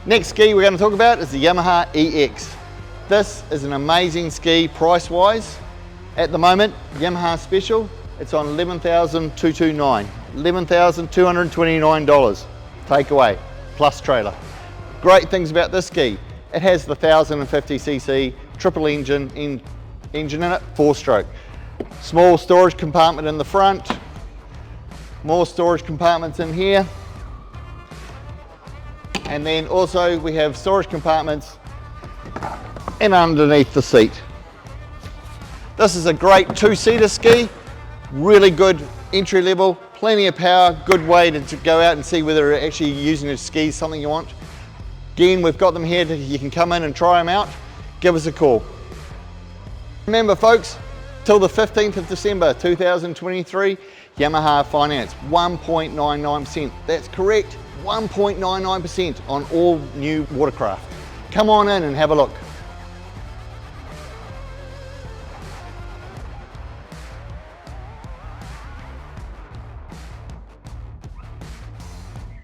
Next ski we're going to talk about is the Yamaha EX. This is an amazing ski price-wise. At the moment, Yamaha special, it's on $11,229, $11,229 takeaway plus trailer. Great things about this ski, it has the 1050cc triple engine in it, 4-stroke. Small storage compartment in the front, more storage compartments in here, and then also we have storage compartments and underneath the seat. This is a great 2-seater ski, really good entry level, plenty of power, good way to go out and see whether actually using a ski is something you want. Again, we've got them here, you can come in and try them out, give us a call. Remember folks, till the 15th of December 2023, Yamaha finance 1.99%, that's correct, 1.99% on all new watercraft. Come on in and have a look.